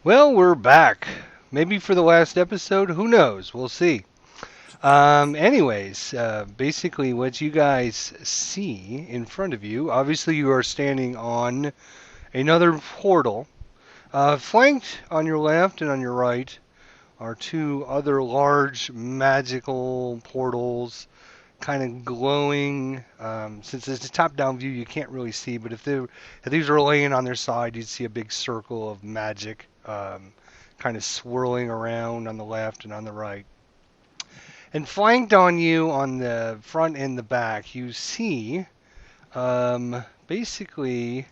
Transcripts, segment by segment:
Well, we're back. Maybe for the last episode. Who knows? We'll see. Basically, what you guys see in front of you, obviously, you are standing on another portal. Flanked on your left and on your right are two other large magical portals, kind of glowing. Since it's a top-down view, you can't really see, but if these were laying on their side, you'd see a big circle of magic, kind of swirling around on the left and on the right. And flanked on you on the front and the back, you see basically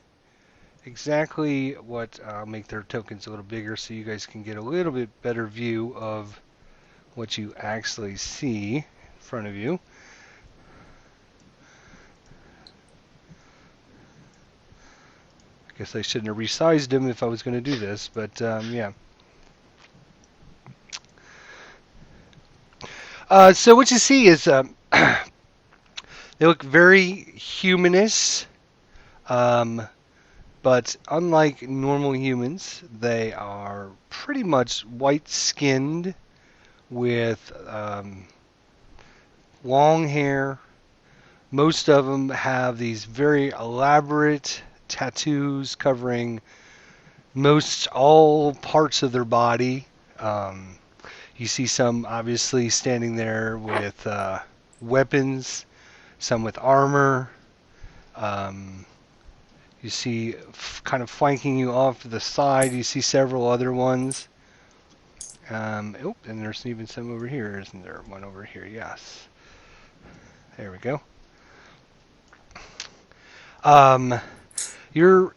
exactly what I'll make their tokens a little bigger so you guys can get a little bit better view of what you actually see in front of you. I guess I shouldn't have resized them if I was going to do this, but yeah. So what you see is they look very humanish, um, but unlike normal humans, they are pretty much white-skinned with long hair. Most of them have these very elaborate tattoos covering most all parts of their body. Um, you see some obviously standing there with weapons, some with armor. Um, you see kind of flanking you off to the side. You see several other ones. And there's even some over here, isn't there? One over here, yes. There we go. You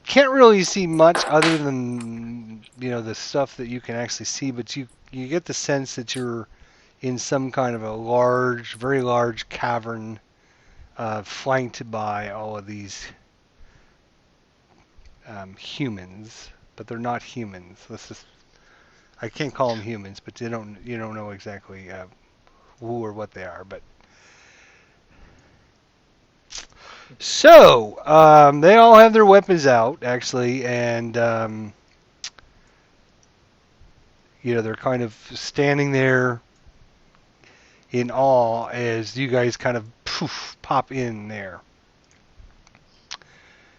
can't really see much other than the stuff that you can actually see, but you get the sense that you're in some kind of a large, very large cavern, flanked by all of these humans, but they're not humans. I can't call them humans, but you don't know exactly who or what they are, but. So, they all have their weapons out, actually, and, they're kind of standing there in awe as you guys kind of pop in there.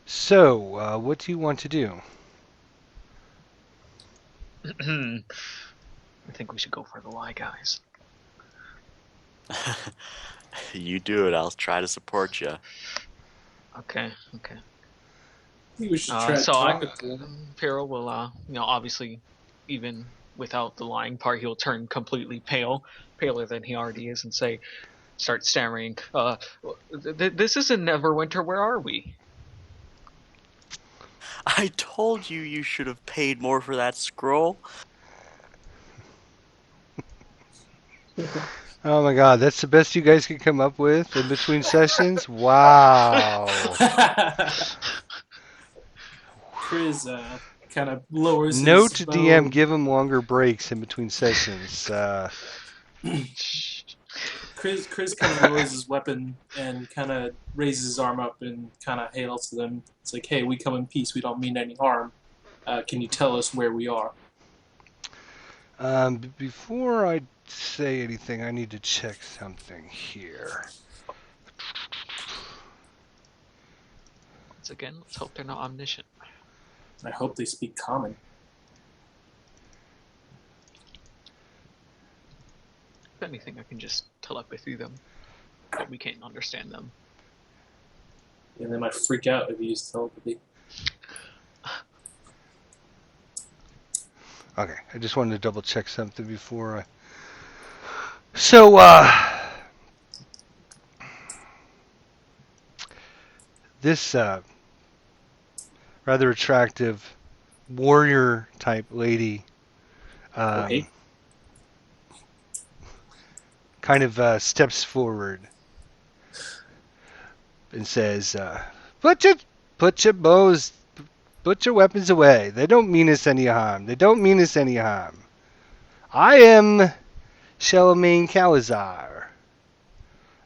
So, what do you want to do? I think we should go for the lie, guys. You do it. I'll try to support you. Okay. I think we should try So talking to him. Pyrrha will, obviously, even without the lying part, he'll turn completely pale, paler than he already is, and start stammering. This isn't Neverwinter. Where are we? I told you you should have paid more for that scroll. Oh my god, that's the best you guys can come up with in between sessions? Wow. Chris kind of lowers Note his to DM, bow. give him longer breaks in between sessions. Chris kind of lowers his weapon and kind of raises his arm up and kind of hails to them. It's like, hey, we come in peace. We don't mean any harm. Can you tell us where we are? Before I say anything, I need to check something here. Once again, let's hope they're not omniscient. I hope they speak common. If anything, I can just telepathy them, but we can't understand them. Yeah, they might freak out if you use telepathy. Okay, I just wanted to double check something before I... So, this rather attractive warrior type lady Okay. kind of steps forward and says, put your bows, put your weapons away. They don't mean us any harm. I am Charlemagne Calazar,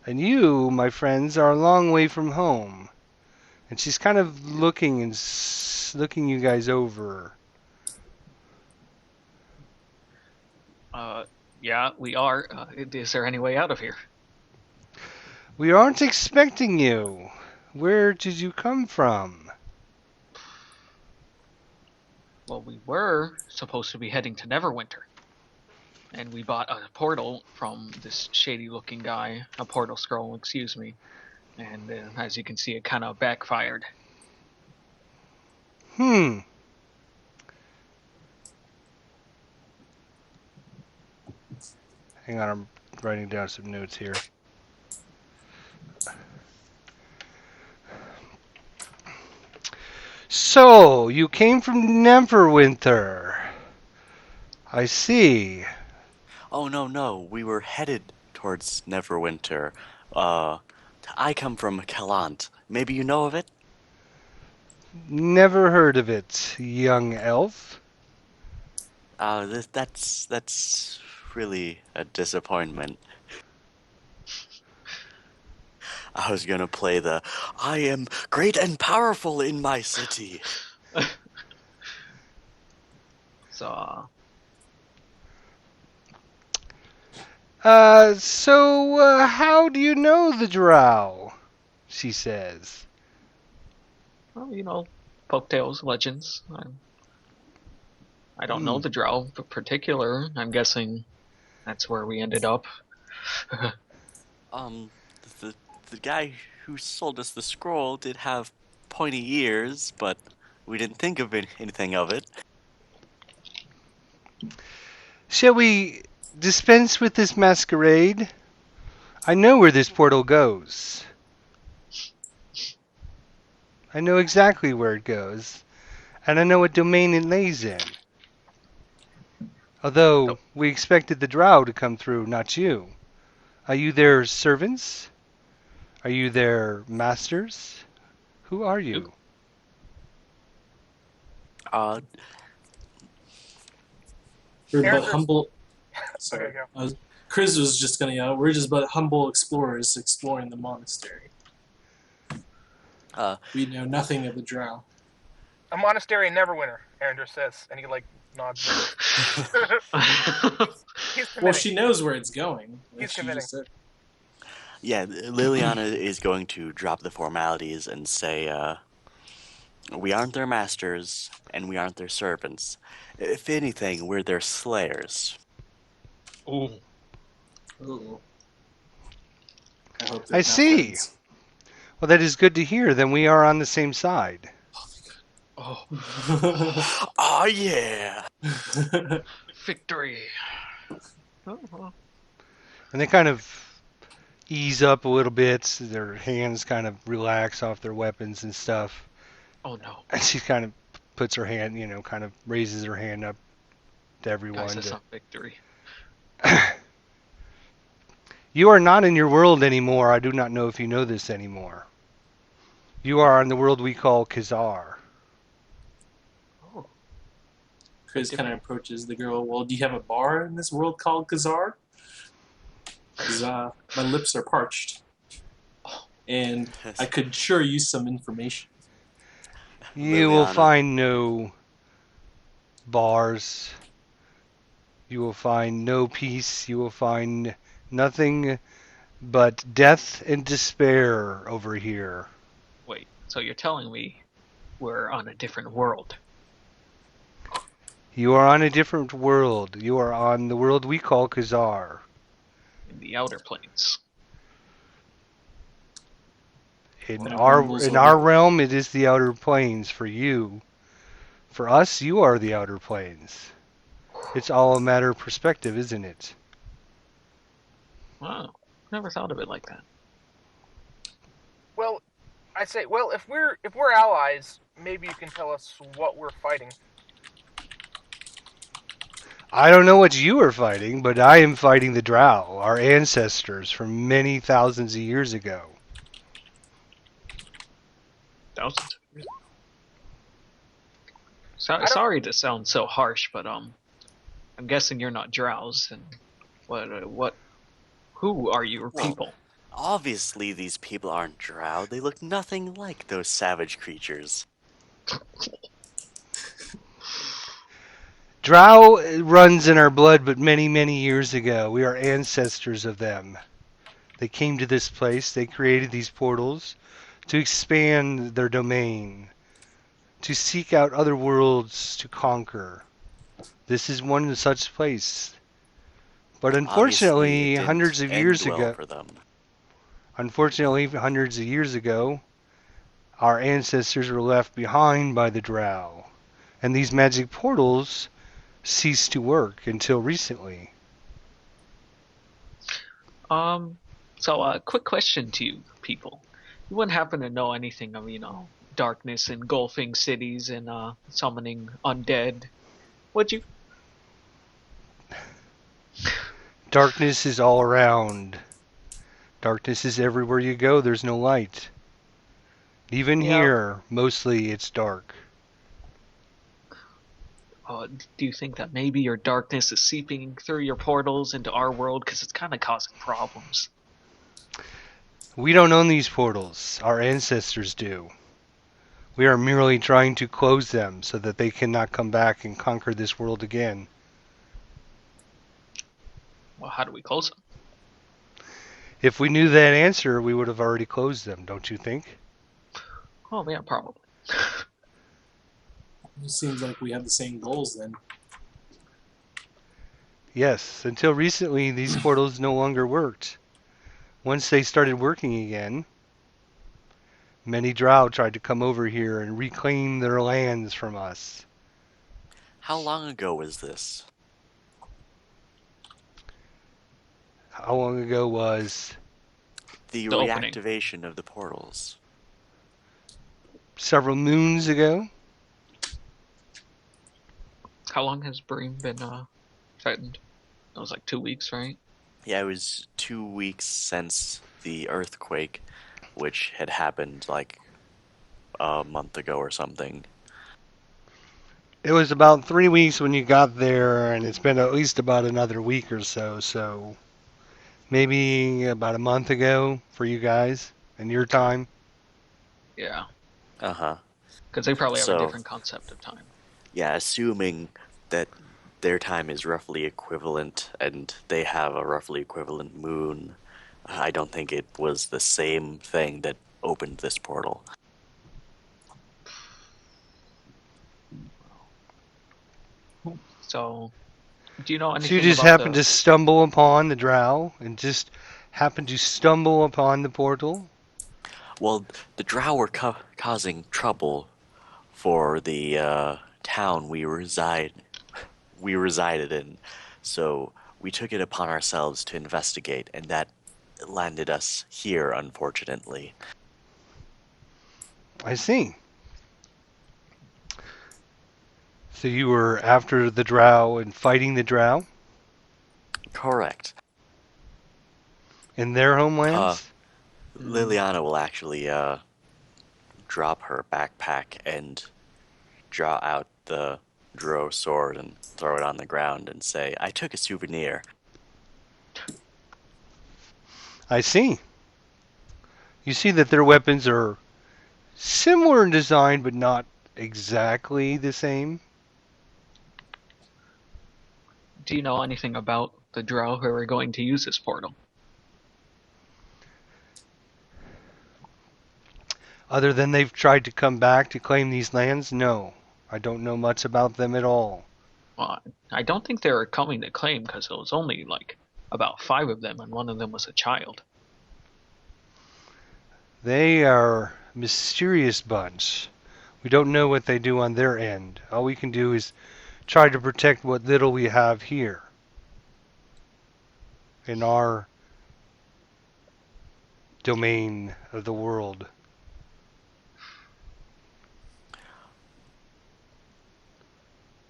and you, my friends, are a long way from home. And she's kind of looking you guys over. Yeah, we are. Is there any way out of here? We aren't expecting you. Where did you come from? Well, we were supposed to be heading to Neverwinter. And we bought a portal from this shady-looking guy, a portal scroll, excuse me. And as you can see, it kind of backfired. Hmm. Hang on, I'm writing down some notes here. So, you came from Neverwinter. I see. Oh, no, we were headed towards Neverwinter. I come from Kalant. Maybe you know of it? Never heard of it, young elf. That's really a disappointment. I was gonna play the I am great and powerful in my city. So, So, how do you know the drow? She says. well, folktales, legends. I don't know the drow in particular. I'm guessing that's where we ended up. Um, the the guy who sold us the scroll did have pointy ears, but we didn't think of anything of it. Shall we dispense with this masquerade? I know where this portal goes. I know exactly where it goes, and I know what domain it lays in. Although, So, we expected the drow to come through, not you. Are you their servants? Are you their masters? Who are you? Uh, We're but Characters. humble. There Sorry, you go. Chris was just gonna yell. We're just but humble explorers exploring the monastery. uh, We know nothing of the drow. A monastery in Neverwinter, Aaron says, and he nods. He's committing. Well, she knows where it's going. Like He's she committing. just said. yeah, Liliana is going to drop the formalities and say, we aren't their masters, and we aren't their servants. If anything, we're their slayers. ooh. Ooh. I hope I they're not see. friends. Well, that is good to hear. Then we are on the same side. Oh, Oh yeah! victory. Oh, well. And they kind of ease up a little bit. Their hands kind of relax off their weapons and stuff. Oh no. And she kind of puts her hand, kind of raises her hand up to Guys, everyone. that's not victory. You are not in your world anymore. I do not know if you know this anymore. You are on the world we call Khazar. Oh, Chris kind of approaches the girl. Well, do you have a bar in this world called Khazar? Because my lips are parched, and I could sure use some information. You will Liliana. find no bars. You will find no peace. You will find nothing but death and despair over here. wait. So you're telling me we're on a different world? You are on a different world. You are on the world we call Khazar. In the outer planes. In Well, our rumbles in over our there. realm, it is the outer planes for you. For us, you are the outer planes. It's all a matter of perspective, isn't it? Wow. Never thought of it like that. Well, I say, if we're allies, maybe you can tell us what we're fighting. I don't know what you are fighting, but I am fighting the Drow, our ancestors from many thousands of years ago. Thousands of years. Sorry to sound so harsh, but I'm guessing you're not drows. And who are your Well, people? Obviously, these people aren't drow. They look nothing like those savage creatures. Drow runs in our blood, but many, many years ago, we are ancestors of them. They came to this place, they created these portals to expand their domain, to seek out other worlds to conquer. This is one such place. But Obviously, it unfortunately, didn't hundreds of end years well ago, for them. our ancestors were left behind by the Drow, and these magic portals ceased to work until recently. Quick question to you people. You wouldn't happen to know anything of, darkness engulfing cities and summoning undead, would you? Darkness is all around. Darkness is everywhere you go. There's no light. Even Yeah. here, mostly it's dark. Do you think that maybe your darkness is seeping through your portals into our world? Because it's kind of causing problems. We don't own these portals. Our ancestors do. We are merely trying to close them so that they cannot come back and conquer this world again. Well, how do we close them? If we knew that answer, we would have already closed them, don't you think? Oh, yeah, probably. It seems like we have the same goals then. Yes, until recently these portals no longer worked. Once they started working again, many Drow tried to come over here and reclaim their lands from us. How long ago was this? How long ago was The opening. reactivation of the portals. several moons ago? How long has Bream been threatened? It was like 2 weeks, right? Yeah, it was 2 weeks since the earthquake, which had happened like a month ago or something. It was about 3 weeks when you got there, and it's been at least about another week or so, so maybe about a month ago for you guys and your time. Yeah. Uh-huh. Because they probably have a So, different concept of time. yeah, assuming that their time is roughly equivalent and they have a roughly equivalent moon, I don't think it was the same thing that opened this portal. So, do you know So you anything just about happened the... to stumble upon the Drow and just happened to stumble upon the portal? Well, the Drow were causing trouble for the town we resided in, so we took it upon ourselves to investigate, and that landed us here, unfortunately. I see. So you were after the Drow and fighting the Drow Correct. in their Uh, homelands? Liliana will actually drop her backpack and draw out the Drow sword and throw it on the ground and say, "I took a souvenir." I see. You see that their weapons are similar in design, but not exactly the same. Do you know anything about the Drow who are going to use this portal? Other than they've tried to come back to claim these lands, no. I don't know much about them at all. Well, I don't think they were coming to claim because it was only like about 5 of them and one of them was a child. They are a mysterious bunch. We don't know what they do on their end. All we can do is try to protect what little we have here in our domain of the world.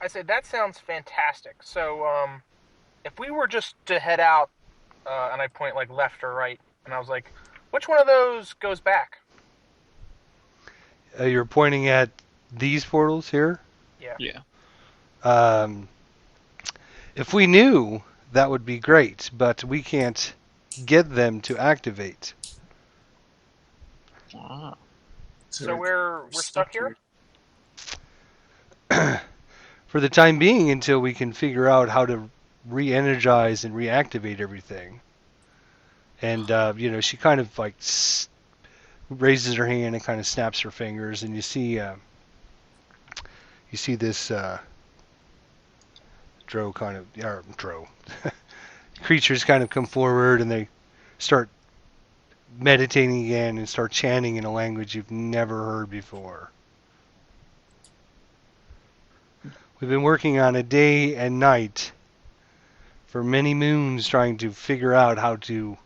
I said that sounds fantastic. So, if we were just to head out, and I point like left or right, and I was like, which one of those goes back? You're pointing at these portals here? Yeah. Yeah. Um, if we knew, that would be great, but we can't get them to activate. Ah. So we're stuck here? for the time being until we can figure out how to re-energize and reactivate everything. And she kind of like raises her hand and kind of snaps her fingers, and you see this drow creatures kind of come forward, and they start meditating again and start chanting in a language you've never heard before. We've been working on it day and night for many moons trying to figure out how to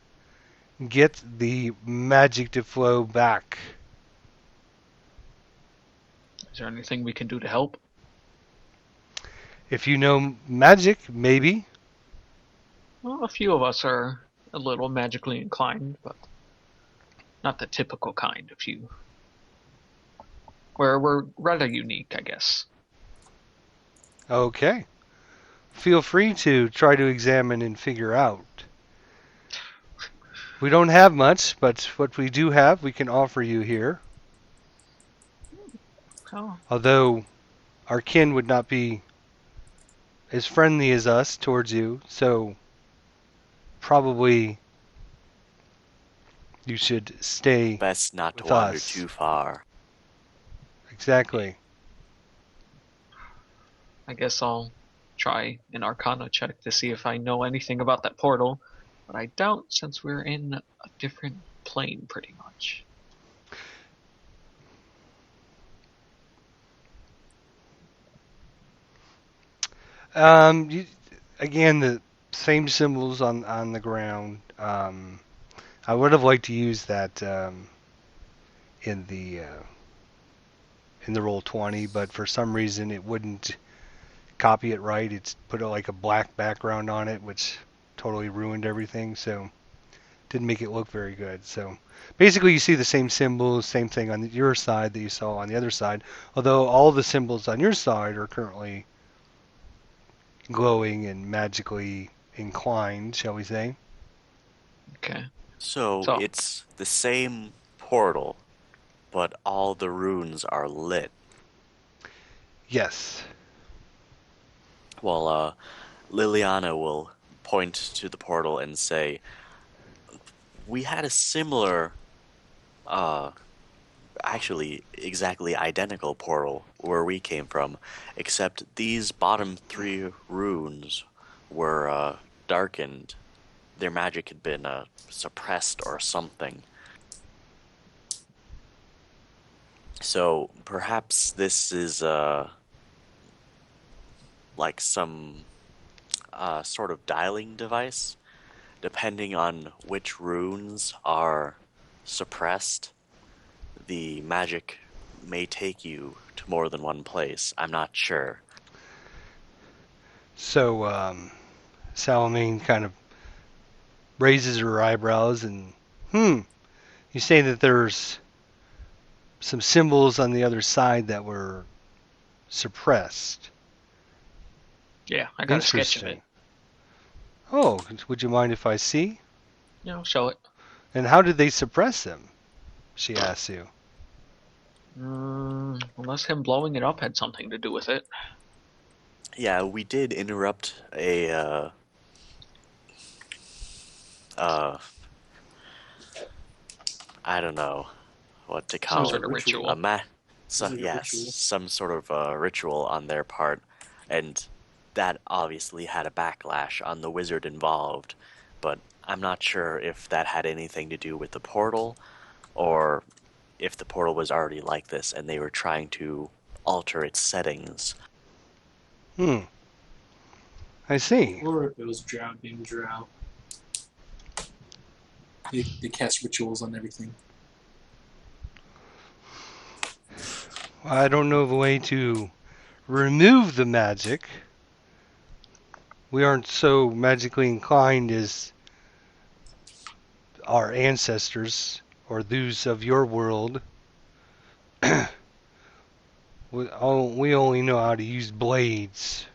get the magic to flow back. Is there anything we can do to help? If you know magic, maybe. Well, a few of us are a little magically inclined, but not the typical kind. We're rather unique, I guess. Okay. Feel free to try to examine and figure out. We don't have much, but what we do have, we can offer you here. Oh, Although our kin would not be as friendly as us towards you, so probably you should stay Best not to with wander us. too far. Exactly. I guess I'll try an Arcana check to see if I know anything about that portal, but I doubt since we're in a different plane pretty much. Again, the same symbols on the ground. I would have liked to use that in the roll 20, but for some reason it wouldn't copy it right. It's put like a black background on it, which totally ruined everything. So didn't make it look very good. So basically, you see the same symbols, same thing on your side that you saw on the other side. Although all the symbols on your side are currently glowing and magically inclined, shall we say? Okay. So So, it's the same portal, but all the runes are lit. Yes. Well, Liliana will point to the portal and say, "We had a similar, uh, actually exactly identical portal where we came from, except these bottom three runes were darkened. Their magic had been suppressed or something. So perhaps this is like some sort of dialing device. Depending on which runes are suppressed, the magic may take you to more than one place. I'm not sure." So Salamine kind of raises her eyebrows and, you say that there's some symbols on the other side that were suppressed. yeah, I got a sketch of it. Interesting. Oh, would you mind if I see? Show it. And how did they suppress them? She asks you. Unless him blowing it up had something to do with it. Yeah, we did interrupt a I don't know what to Some call sort it. of ritual. Ritual. Some sort of ritual on their part, and that obviously had a backlash on the wizard involved. But I'm not sure if that had anything to do with the portal, or if the portal was already like this and they were trying to alter its settings. I see. Or if it was drow being drow. They cast rituals on everything. I don't know of a way to remove the magic. We aren't so magically inclined as our ancestors or those of your world. We only know how to use blades.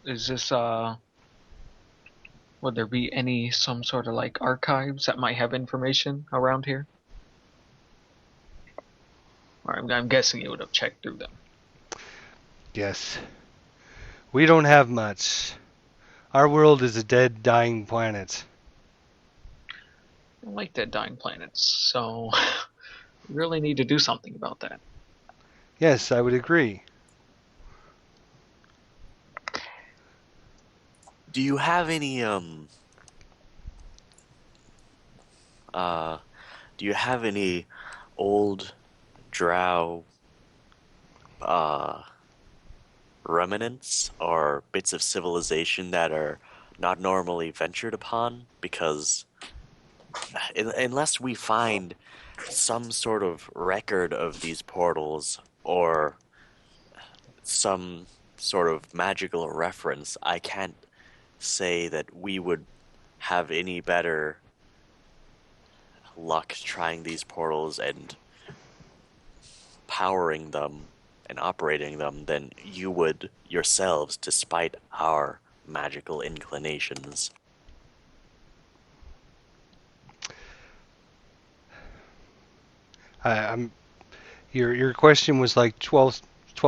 Is this would there be some sort of like archives that might have information around here? Or I'm guessing you would have checked through them. Yes. We don't have much. Our world is a dead, dying planet. I don't like dead dying planets, so we really need to do something about that. Yes, I would agree. Do you have any uh do you have any old drow uh remnants or bits of civilization that are not normally ventured upon? Because unless we find some sort of record of these portals or some sort of magical reference, I can't say that we would have any better luck trying these portals and powering them and operating them than you would yourselves, despite our magical inclinations. I'm your question was like 12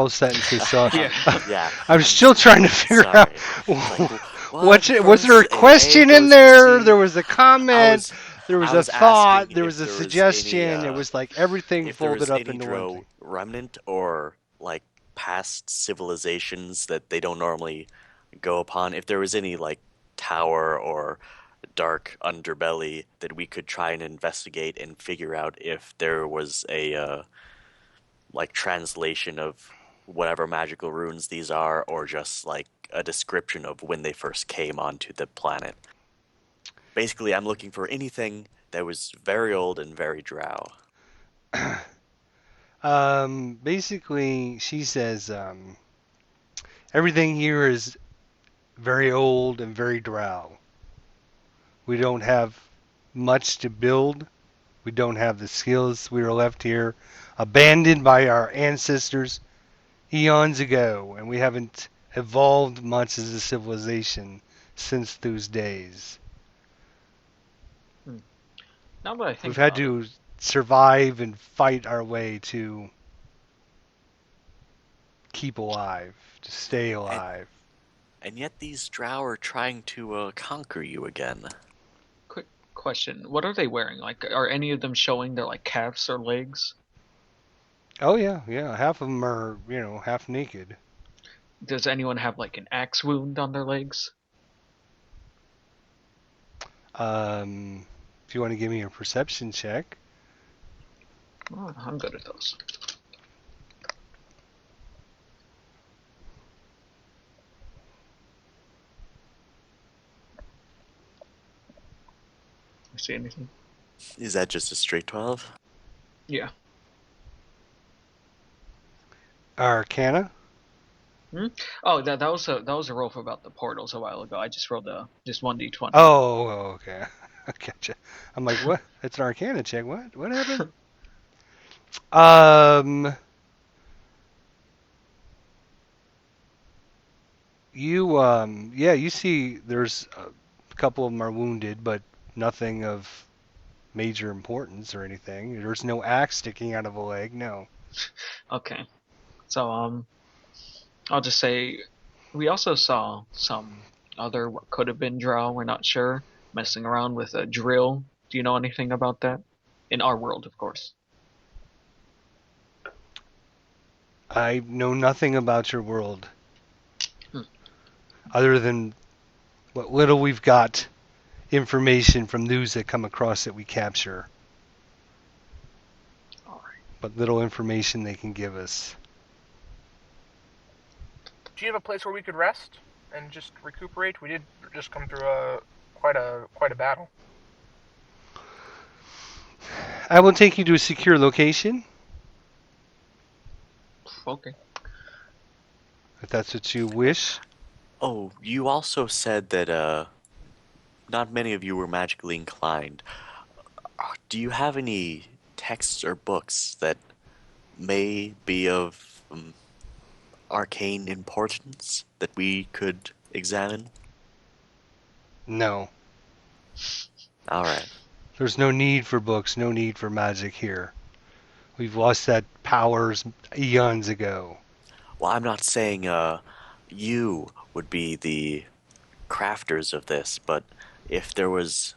sentences, so Yeah. Yeah, I'm still trying to figure out sorry. Like, was there a first A question in goes to there? C. There was a I comment. was, There was I a was thought. asking There was if a there was any, suggestion. It was like everything if there folded was up any into one Drow thing. remnant or like past civilizations that they don't normally go upon. If there was any like tower or dark underbelly that we could try and investigate and figure out if there was a like translation of whatever magical runes these are, or just like a description of when they first came onto the planet. Basically, I'm looking for anything that was very old and very drow. Basically, she says everything here is very old and very drow. We don't have much to build. We don't have the skills. We were left here abandoned by our ancestors eons ago, and we haven't evolved much as a civilization since those days. Hmm. Now that I We've think had about it, to survive and fight our way to keep alive, to stay And alive. yet these drow are trying to conquer you again. quick question: what are they wearing? Like, are any of them showing their like calves or legs? Oh yeah, yeah. Half of them are, half naked. Does anyone have like an axe wound on their legs? If you want to give me a perception check. Oh, I'm good at those. You see anything? Is that just a straight 12? Yeah. Arcana. Hmm? Oh, that was a roll for about the portals a while ago. I just rolled just 1d20. Oh, okay. I gotcha. I'm like, what? It's an Arcana check. What? What happened? Um, yeah, you see, there's a couple of them are wounded, but nothing of major importance or anything. There's no axe sticking out of a leg. No. Okay. So I'll just say we also saw some other what could have been drow. We're not sure, messing around with a drill. Do you know anything about that? In our world, of course. I know nothing about your world Hmm. other than what little we've got information from news that come across that we capture. All right. But little information they can give us. Do you have a place where we could rest and just recuperate? We did just come through quite a battle. I will take you to a secure location Okay. if that's what you wish. Oh, you also said that not many of you were magically inclined. Do you have any texts or books that may be of arcane importance that we could examine? No. All right. There's no need for books, no need for magic here. We've lost that powers eons ago. Well, I'm not saying you would be the crafters of this, but if there was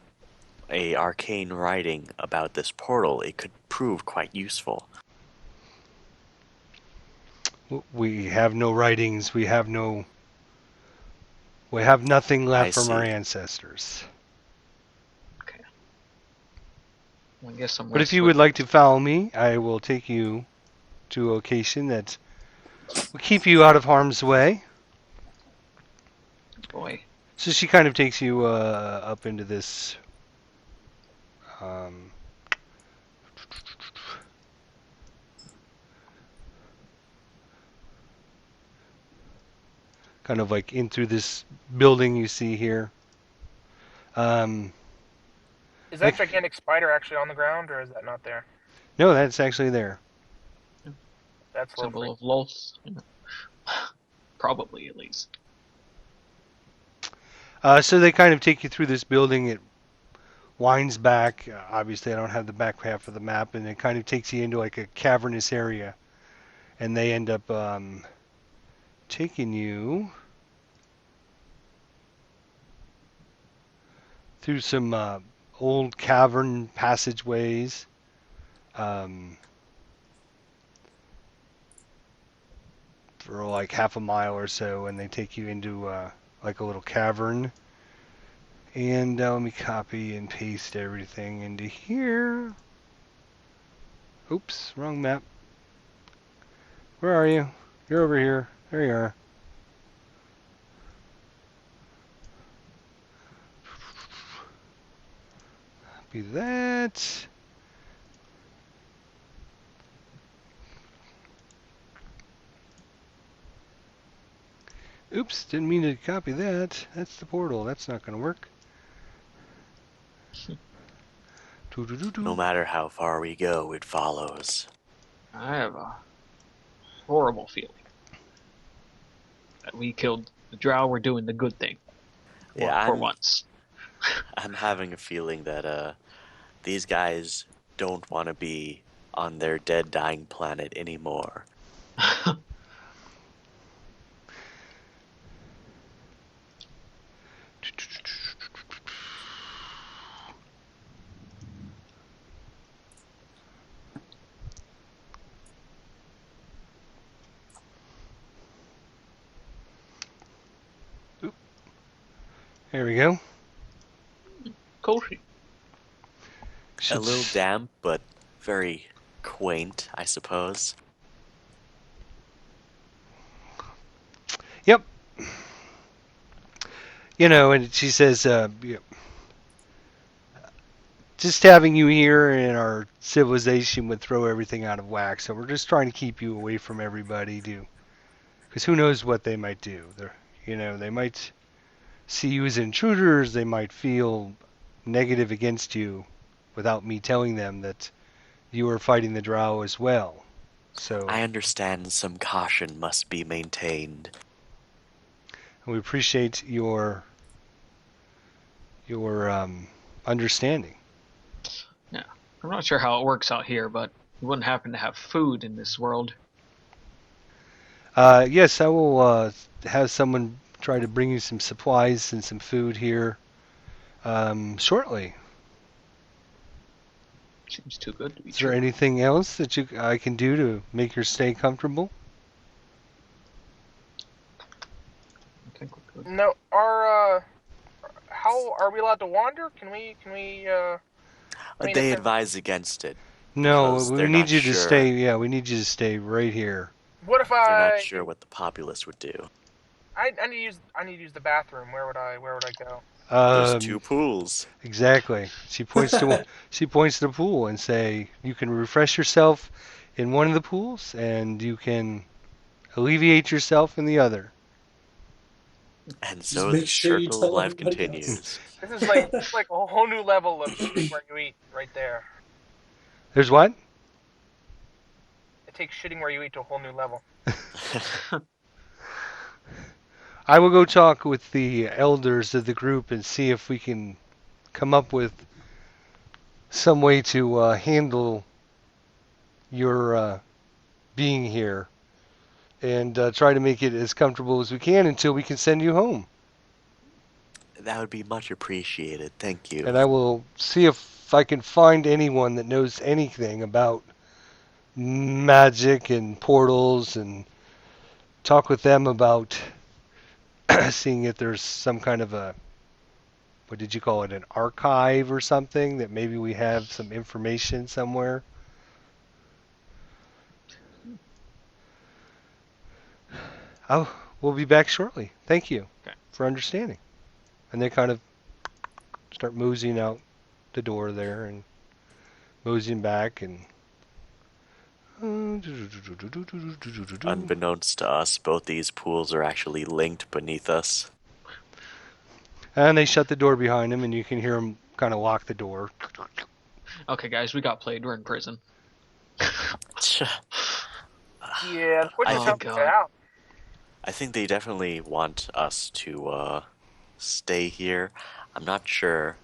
a arcane writing about this portal, it could prove quite useful. We have no writings. We have nothing I left from our see. ancestors. Okay. Well, I guess I'm But if less you with would like to follow me, I will take you to a location that will keep you out of harm's way. boy. So she kind of takes you up into this um, kind of like in through this building you see here. Um, Is that like, gigantic spider actually on the ground, or is that not there? no, that's actually there. That's a little Symbol freaky. of Lolth. Probably, at least. So they kind of take you through this building. It winds back. Obviously, I don't have the back half of the map, and it kind of takes you into like a cavernous area. And they end up taking you through some old cavern passageways. Um, for like half a mile or so, and they take you into like a little cavern. And let me copy and paste everything into here. Oops, wrong map. Where are you? You're over here. There you are. Copy that. Oops, didn't mean to copy that. That's the portal. That's not going to work. No matter how far we go, it follows. I have a horrible feeling that we killed the drow. We're doing the good thing. Yeah, For once. I'm having a feeling that these guys don't want to be on their dead, dying planet anymore. There we go. Koshi. A little damp, but very quaint, I suppose. Yep. You know, and she says, just having you here in our civilization would throw everything out of whack. So we're just trying to keep you away from everybody, because who knows what they might do. They might see you as intruders. They might feel negative against you without me telling them that you are fighting the drow as well. So I understand some caution must be maintained. we appreciate your understanding. Yeah. I'm not sure how it works out here, but we wouldn't happen to have food in this world. Yes, I will have someone try to bring you some supplies and some food here shortly. Seems too good to be Is there true. anything else that I can do to make your stay comfortable? I think we're good. No, how are we allowed to wander? Can we? I mean, They advise against it No, because we they're need not you to sure. stay. Yeah, we need you to stay right here. What if They're not I? sure what the populace would do. I need to use the bathroom. Where would I go? There's 2 pools. Exactly. She points to the pool and say you can refresh yourself in one of the pools and you can alleviate yourself in the other. And Just so make the sure you circle of tell life everybody else. continues. This is like a whole new level of shitting where you eat right there. There's what? It takes shitting where you eat to a whole new level. I will go talk with the elders of the group and see if we can come up with some way to handle your being here and try to make it as comfortable as we can until we can send you home. That would be much appreciated. Thank you. And I will see if I can find anyone that knows anything about magic and portals and talk with them about seeing if there's some kind of a, what did you call it, an archive or something that maybe we have some information somewhere. We'll be back shortly. Thank you Okay. for understanding. And they kind of start moseying out the door there and moseying back and Unbeknownst to us, both these pools are actually linked beneath us. and they shut the door behind him, and you can hear him kind of lock the door. Okay, guys, we got played. We're in prison. Yeah, we're I just think- helping it out. I think they definitely want us to stay here. I'm not sure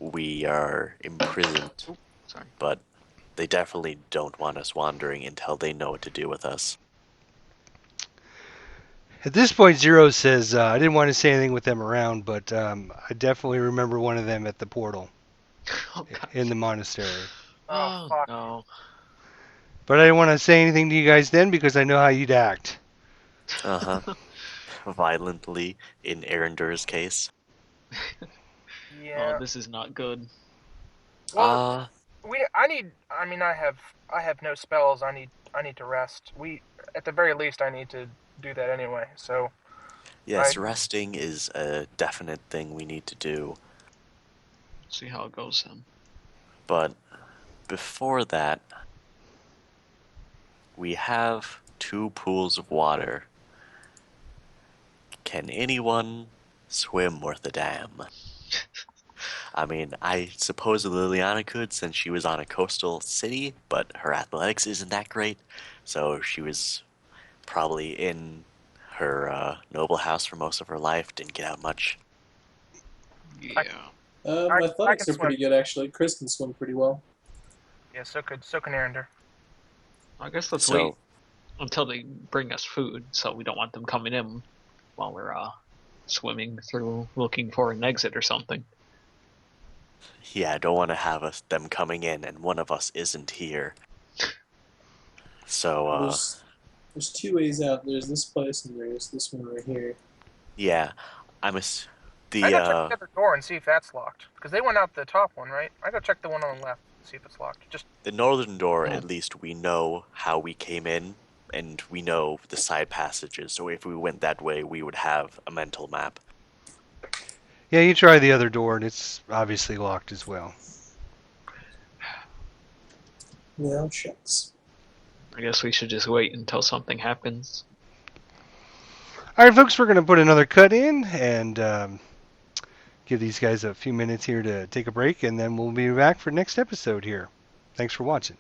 we are imprisoned, Sorry. but they definitely don't want us wandering until they know what to do with us. At this point, Zero says, I didn't want to say anything with them around, but I definitely remember one of them at the portal Oh, God. in the monastery. Oh, fuck. no. But I didn't want to say anything to you guys then because I know how you'd act. Uh-huh. Violently, in Erendur's case. Yeah. Oh, this is not good. Well, I have no spells. I need to rest. At the very least, I need to do that anyway. So Yes, I- resting is a definite thing we need to do. See how it goes then. But before that, we have 2 pools of water. Can anyone swim worth a damn? I mean, I suppose Liliana could since she was on a coastal city, but her athletics isn't that great, so she was probably in her noble house for most of her life, didn't get out much. Yeah. I Athletics can are pretty swim. good, actually. Chris can swim pretty well. yeah, so can Erender. I guess let's So- wait until they bring us food, so we don't want them coming in while we're swimming through looking for an exit or something. Yeah, I don't want to have them coming in and one of us isn't here. So, There's 2 ways out. There's this place and there's this one right here. yeah, I go check the other door and see if that's locked. Because they went out the top one, right? I go check the one on the left and see if it's locked. Just the northern door, Oh. at least we know how we came in, and we know the side passages, so if we went that way, we would have a mental map. Yeah, you try the other door, and it's obviously locked as well. Well, shucks. I guess we should just wait until something happens. All right, folks, we're going to put another cut in and give these guys a few minutes here to take a break, and then we'll be back for next episode here. Thanks for watching.